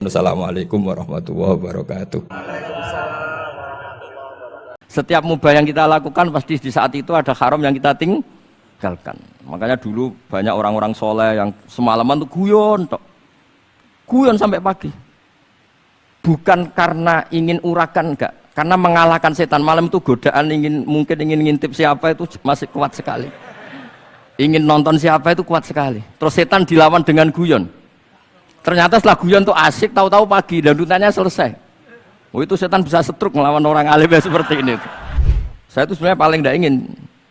Assalamualaikum warahmatullahi wabarakatuh. Setiap mubah yang kita lakukan pasti di saat itu ada haram yang kita tinggalkan. Makanya dulu banyak orang-orang soleh yang semalaman tuh guyon sampai pagi. Bukan karena ingin urakan, enggak, karena mengalahkan setan. Malam itu godaan mungkin ingin ngintip siapa itu masih kuat sekali. Ingin nonton siapa itu kuat sekali. Terus setan dilawan dengan guyon. Ternyata setelah guyon tuh asik, tahu-tahu pagi dan rutannya selesai. Oh, itu setan bisa setruk melawan orang alim seperti ini. Saya tuh sebenarnya paling tidak ingin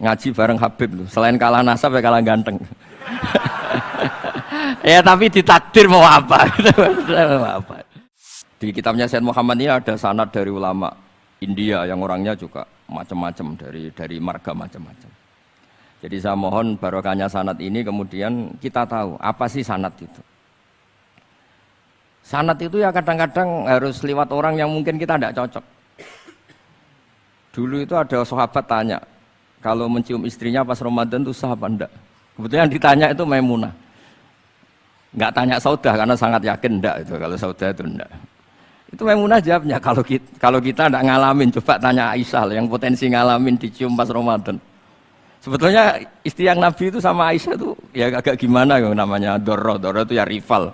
ngaji bareng Habib tuh. Selain kalah nasab ya kalah ganteng. Ya tapi ditakdir mau apa? Di kitabnya Sayyid Muhammad ini ada sanad dari ulama India yang orangnya juga macam-macam dari marga macam-macam. Jadi saya mohon barokahnya sanad ini kemudian kita tahu apa sih sanad itu. Sanad itu ya kadang-kadang harus lewat orang yang mungkin kita tidak cocok. Dulu itu ada sahabat tanya, kalau mencium istrinya pas Ramadan itu sah apa enggak? Kebetulan ditanya itu Maimunah. Enggak tanya Saudah karena sangat yakin enggak itu, kalau Saudah itu enggak. Itu Maimunah jawabnya, kalau kita enggak ngalamin, coba tanya Aisyah yang potensi ngalamin dicium pas Ramadan. Sebetulnya istri yang Nabi itu sama Aisyah itu ya agak gimana yang namanya Doro itu ya rival.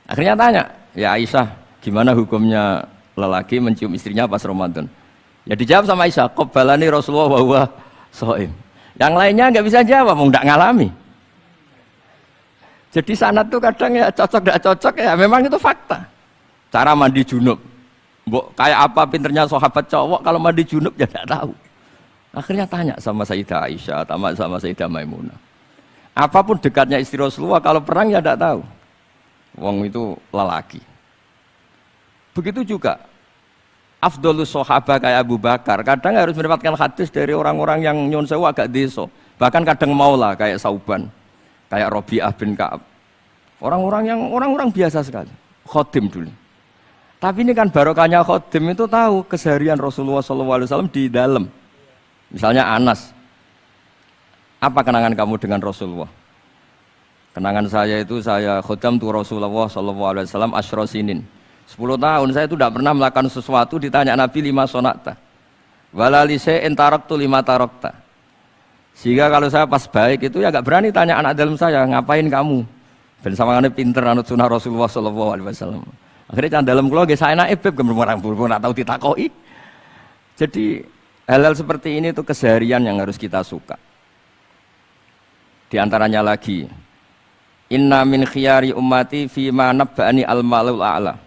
Akhirnya tanya, ya Aisyah, gimana hukumnya lelaki mencium istrinya pas Ramadan? Ya dijawab sama Aisyah, qabbalani Rasulullah wa huwa shaim. Yang lainnya nggak bisa jawab, mau nggak ngalami. Jadi sanad tuh kadang ya cocok nggak cocok ya, memang itu fakta. Cara mandi junub, kayak apa pinternya sahabat cowok kalau mandi junub ya nggak tahu. Akhirnya tanya sama Sayyidah Aisyah, sama Sayyidah Maimunah. Apapun dekatnya istri Rasulullah, kalau perang ya nggak tahu. Wong itu lelaki. Begitu juga afdhalus sahabat kayak Abu Bakar, kadang harus mendapatkan hadis dari orang-orang yang nyun sewu agak deso. Bahkan kadang maula kayak Sauban, kayak Rabi'ah bin Ka'ab. Orang-orang biasa sekali. Khodim dulu. Tapi ini kan barokahnya khodim itu tahu keseharian Rasulullah SAW di dalam. Misalnya Anas. Apa kenangan kamu dengan Rasulullah? Kenangan saya itu saya khodam tu Rasulullah SAW asyra sinin. 10 tahun saya itu tidak pernah melakukan sesuatu ditanya Nabi 5 sonakta. Walalise entaraktu 5 tarokta. Sehingga kalau saya pas baik itu ya gak berani tanya anak dalam saya, ngapain kamu? Ben sama ngene pinter anut sunah Rasulullah SAW. Akhirnya can dalam kula nggih saya naik beb gemrang nak tahu ditakoki. Jadi hal-hal seperti ini itu keseharian yang harus kita suka. Di antaranya lagi inna min khiyari ummati fima nabba'ani al-malul a'la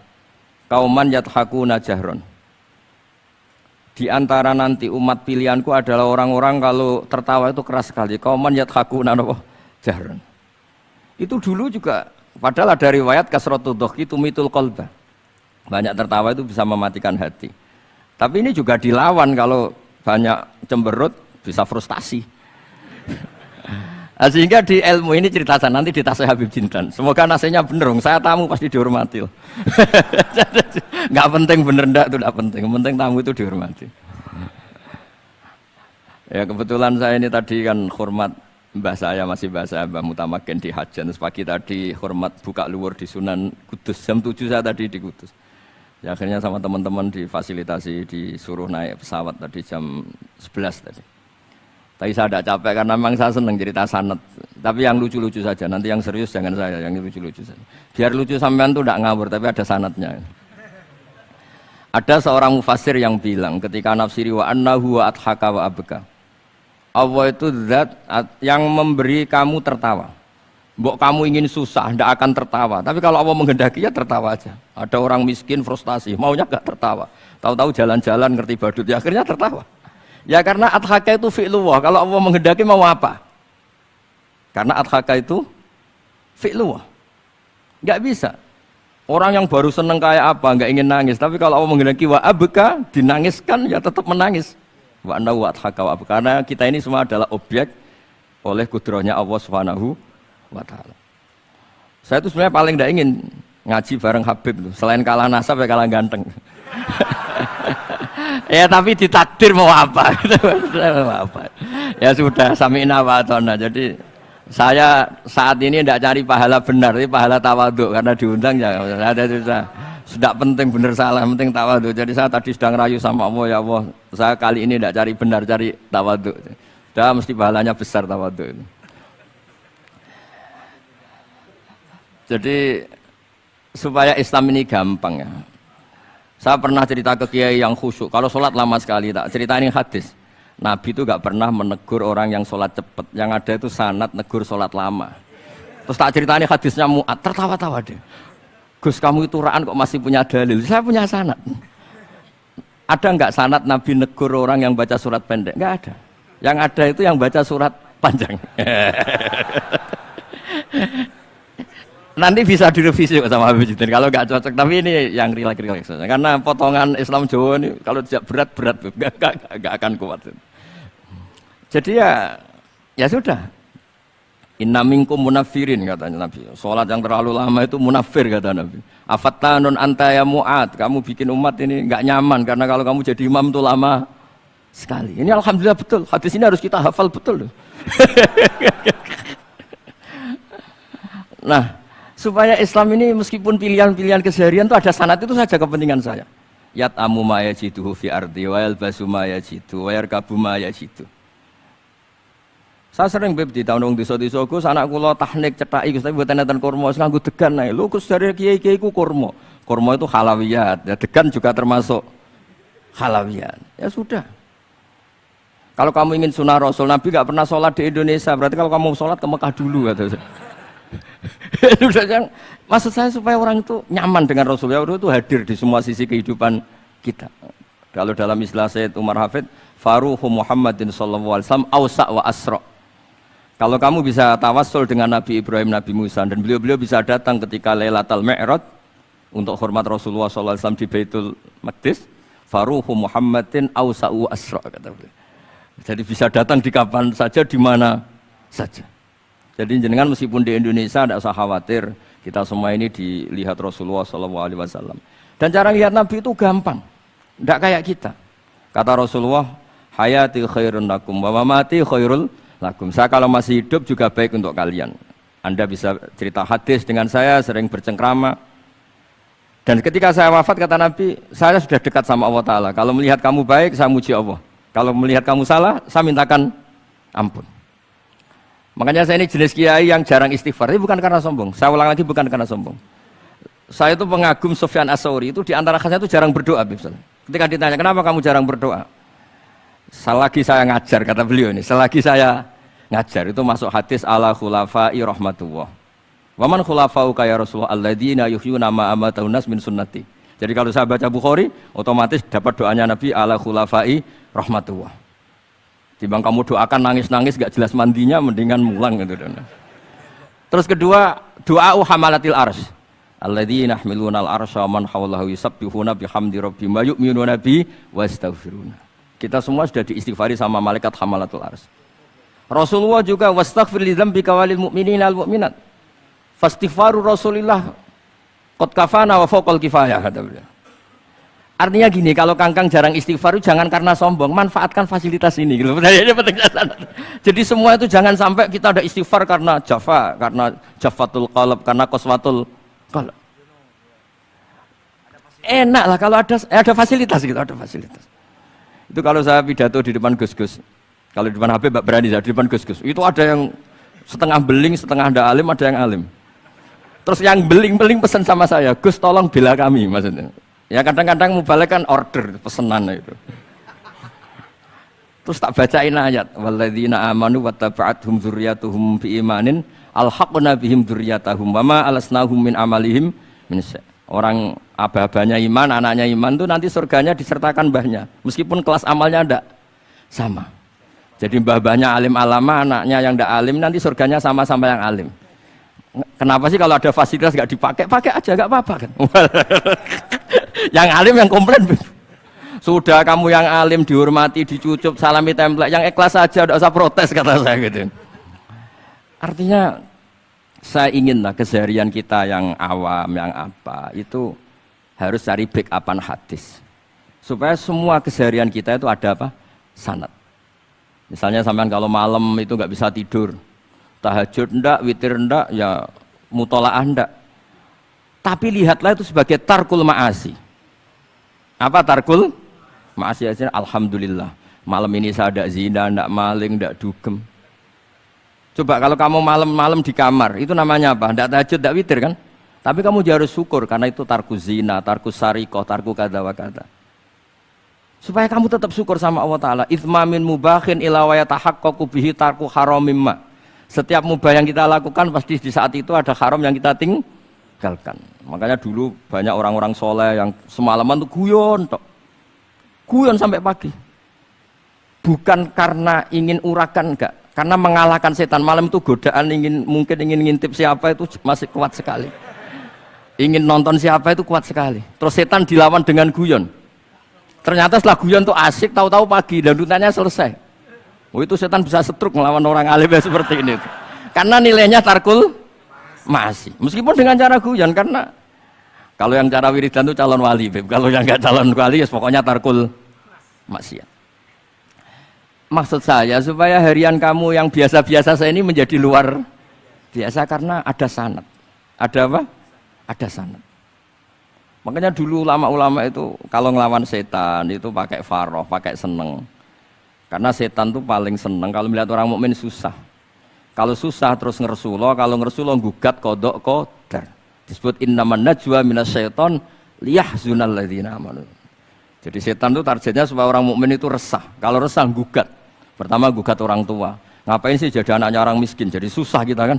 kauman yathakuna jahron. Di antara nanti umat pilihanku adalah orang-orang kalau tertawa itu keras sekali, kauman yathakuna jahron. Itu dulu juga padahal ada riwayat kasratu dhahki tumitul qalba, banyak tertawa itu bisa mematikan hati. Tapi ini juga dilawan, kalau banyak cemberut bisa frustasi. Sehingga di ilmu ini cerita saya nanti di tasnya Habib Jindan. Semoga nasinya bener, saya tamu pasti dihormati. Nggak penting bener ndak itu nggak penting, yang penting tamu itu dihormati. Ya kebetulan saya ini tadi kan hormat mbah saya, masih mbah saya Mbah Mutamakin di Hajan. Terus pagi tadi hormat buka luar di Sunan Kudus, jam 7 saya tadi di Kudus. Ya akhirnya sama teman-teman difasilitasi, disuruh naik pesawat tadi jam 11 tadi. Tapi saya tidak capek karena memang saya senang cerita sanad. Tapi yang lucu-lucu saja, nanti yang serius jangan saya, yang lucu-lucu saja. Biar lucu sampean tuh tidak ngawur, tapi ada sanadnya. Ada seorang mufassir yang bilang ketika nafsiri wa annahu wa adhaka wa abka. Allah itu zat yang memberi kamu tertawa. Mbok kamu ingin susah, tidak akan tertawa. Tapi kalau Allah menghendaki ya tertawa aja. Ada orang miskin frustasi, maunya gak tertawa. Tahu-tahu jalan-jalan ngerti badut, ya akhirnya tertawa. Ya karena adhaka itu fi'lullah, kalau Allah menghendaki mau apa? Karena adhaka itu fi'lullah. Enggak bisa. Orang yang baru seneng kayak apa, enggak ingin nangis, tapi kalau Allah menghendaki wa abka, dinangiskan ya tetap menangis. Wa anna wa adhaka wa abka. Karena kita ini semua adalah objek oleh kudrahnya Allah Subhanahu wa taala. Saya itu sebenarnya paling enggak ingin ngaji bareng Habib tuh. Selain kalah nasab ya kalah ganteng. Ya tapi ditakdir mau apa? Ya sudah sami'na wa ata'na. Jadi Saya saat ini tidak cari pahala benar, tapi pahala tawaduk karena diundang ya. Sudah penting benar salah, penting tawaduk. Jadi saya tadi sedang rayu sama Allah, ya Allah, saya kali ini tidak cari benar, cari tawaduk. Sudah mesti pahalanya besar tawaduk itu. Jadi supaya Islam ini gampang ya. Saya pernah cerita ke kiai yang khusyuk. Kalau sholat lama sekali, tak cerita ini hadis. Nabi itu gak pernah menegur orang yang sholat cepat. Yang ada itu sanad negur sholat lama. Terus tak ceritanya hadisnya Mu'ad, tertawa-tawa deh. Gus, kamu itu raan kok masih punya dalil? Saya punya sanad. Ada nggak sanad Nabi negur orang yang baca surat pendek? Nggak ada. Yang ada itu yang baca surat panjang. Nanti bisa direvisi sama Habib Jidin kalau nggak cocok. Tapi ini yang rileks saja. Karena potongan Islam Jawa ini kalau tidak berat nggak akan kuat. Jadi ya sudah. Inna minkum munafirin katanya Nabi. Sholat yang terlalu lama itu munafir kata Nabi. Afattanun anta ya Mu'ad. Kamu bikin umat ini nggak nyaman karena kalau kamu jadi imam itu lama sekali. Ini alhamdulillah betul. Hadis ini harus kita hafal betul. Nah, supaya Islam ini meskipun pilihan-pilihan keseharian itu ada sanad itu saja kepentingan saya. Yat amu ma yajiduhu fi ardi wa yalbasu ma yajidu wa yarkabu ma yajidu. Saya sering beb di tahun desa-desa Gus, anak kula tahnik cethaki Gus tapi mboten enten kurma, nganggo degan ae. Lho Gus dari kiai-kiai ku kurma. Kurma itu halawiyat, ya degan juga termasuk halawiyat. Ya sudah. Kalau kamu ingin sunnah Rasul, Nabi enggak pernah sholat di Indonesia, berarti kalau kamu sholat ke Mekah dulu kata saya. Maksud saya supaya orang itu nyaman dengan Rasul, ya itu hadir di semua sisi kehidupan kita. Kalau dalam istilah Sayyid Umar Hafid, Faruhu Muhammadin sallallahu alaihi wasallam awsa' wa asra'. Kalau kamu bisa tawassul dengan Nabi Ibrahim, Nabi Musa, dan beliau bisa datang ketika Lailatul Mi'raj untuk hormat Rasulullah sallallahu alaihi wasallam di Baitul Maqdis, Faruhu Muhammadin awsa'u asra' kata beliau. Jadi bisa datang di kapan saja, di mana saja. Jadi jenengan meskipun di Indonesia tidak usah khawatir, kita semua ini dilihat Rasulullah SAW. Dan cara lihat Nabi itu gampang, tidak kayak kita. Kata Rasulullah, hayati khairun lakum, wa mamati khairul lakum. Saya kalau masih hidup juga baik untuk kalian. Anda bisa cerita hadis dengan saya, sering bercengkrama. Dan ketika saya wafat kata Nabi, saya sudah dekat sama Allah Ta'ala. Kalau melihat kamu baik, saya muji Allah. Kalau melihat kamu salah, saya mintakan ampun. Makanya saya ini jenis kiai yang jarang istighfar. Ini bukan karena sombong. Saya ulang lagi, bukan karena sombong. Saya itu pengagum Sufyan As-Tsauri. Itu di antara khasnya itu jarang berdoa. Misalnya. Ketika ditanya, kenapa kamu jarang berdoa? Selagi saya ngajar, kata beliau ini. Selagi saya ngajar, itu masuk hadis ala khulafa'i rahmatullah. Waman khulafa'uka ya Rasulullah alladzina yuhyuna ma amatahun nas min sunnati. Jadi kalau saya baca Bukhari, otomatis dapat doanya Nabi ala khulafa'i rahmatullah. Timbang kamu doakan nangis-nangis gak jelas mandinya, mendingan mulang gitu. Terus kedua, doa hamalatil arsy. Alladzina yahmiluna al-arsya man hawlahu yusabbihuna bihamdi rabbihim wa yu'minuna bi wa yastaghfiruna. Kita semua sudah diistighfari sama malaikat hamalatul arsy. Rasulullah juga wastaghfir li dzambika walil mu'minina wal mu'minat. Fastighfaru Rasulillah qad kafana wa fawqal kifayah kata beliau. Artinya gini, kalau kangkang jarang istighfar itu jangan karena sombong, manfaatkan fasilitas ini gitu. Ini penting. Jadi semua itu jangan sampai kita ada istighfar karena jafa, karena jafatul qalb, karena qaswatul qalb. Enak lah kalau ada fasilitas gitu, ada fasilitas. Itu kalau saya pidato di depan Gus-Gus. Kalau di depan Habib berani di depan Gus-Gus. Itu ada yang setengah beling, setengah ada alim, ada yang alim. Terus yang beling-beling pesan sama saya, Gus tolong bela kami maksudnya. Ya kadang-kadang mubalek kan order pesanan itu. Terus tak bacain ayat walladzina amanu wattaba'athum dzurriyyatuhum biimanin alhaqna bihim dzurriyyatahum wama alasnahum min amalihim min syai'. Orang aba-abanya iman, anaknya iman itu nanti surganya disertakan mbahnya. Meskipun kelas amalnya ndak sama. Jadi mbah-mbahnya alim alama, anaknya yang ndak alim nanti surganya sama-sama yang alim. Kenapa sih kalau ada fasilitas nggak dipakai? Pakai aja nggak apa-apa kan. Yang alim yang komplain. Sudah kamu yang alim dihormati, dicucup, salami template, yang ikhlas saja, tidak usah protes kata saya gitu. Artinya saya inginlah keseharian kita yang awam, yang apa itu harus cari backupan hadis supaya semua keseharian kita itu ada apa? Sanad. Misalnya sampean kalau malam itu nggak bisa tidur, tahajud ndak, witir ndak, ya mutolaah ndak. Tapi lihatlah itu sebagai tarkul ma'asi. Apa tarkul ma'asi? Alhamdulillah, malam ini saya ndak zina, ndak maling, ndak dugem. Coba kalau kamu malam-malam di kamar, itu namanya apa? Ndak tahajud, ndak witir kan? Tapi kamu harus syukur karena itu tarku zina, tarku sarikoh, tarku kada wa kada. Supaya kamu tetap syukur sama Allah Ta'ala. Ithmamin mubahin ila wa yatahaqqaqu bihi tarku haramimma. Setiap mubah yang kita lakukan pasti di saat itu ada haram yang kita tinggalkan. Makanya dulu banyak orang-orang soleh yang semalaman tuh guyon tok. Guyon sampai pagi. Bukan karena ingin urakan, enggak. Karena mengalahkan setan. Malam itu godaan mungkin ingin ngintip siapa itu masih kuat sekali. Ingin nonton siapa itu kuat sekali. Terus setan dilawan dengan guyon. Ternyata setelah guyon tuh asik, tahu-tahu pagi dan rutannya selesai. Oh, itu setan bisa setruk melawan orang alim seperti ini. Karena nilainya tarkul masih. Meskipun dengan cara guyon, karena kalau yang cara wiridan itu calon wali, Beb. Kalau yang nggak calon wali, ya pokoknya tarkul maksiat. Maksud saya supaya harian kamu yang biasa-biasa saya ini menjadi luar biasa karena ada sanad. Ada apa? Ada sanad. Makanya dulu ulama-ulama itu kalau ngelawan setan itu pakai faroh, pakai seneng. Karena setan itu paling seneng kalau melihat orang mukmin susah. Kalau susah terus ngersulo, kalau ngersulo gugat kodok qadar. Disebut innaman najwa minasyaiton liyahzunal ladzina amanu. Jadi setan itu targetnya supaya orang mukmin itu resah. Kalau resah gugat. Pertama gugat orang tua. Ngapain sih jadi anaknya orang miskin? Jadi susah kita kan.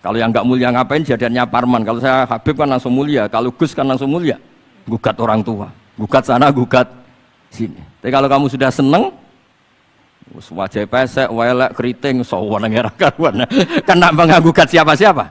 Kalau yang nggak mulia ngapain jadiannya Parman? Kalau saya Habib kan langsung mulia, kalau Gus kan langsung mulia. Gugat orang tua, gugat sana, gugat sini. Tapi kalau kamu sudah seneng, wajah pesek, welek, keriting, sawan ngerah karuan. Kan nak gugat siapa-siapa?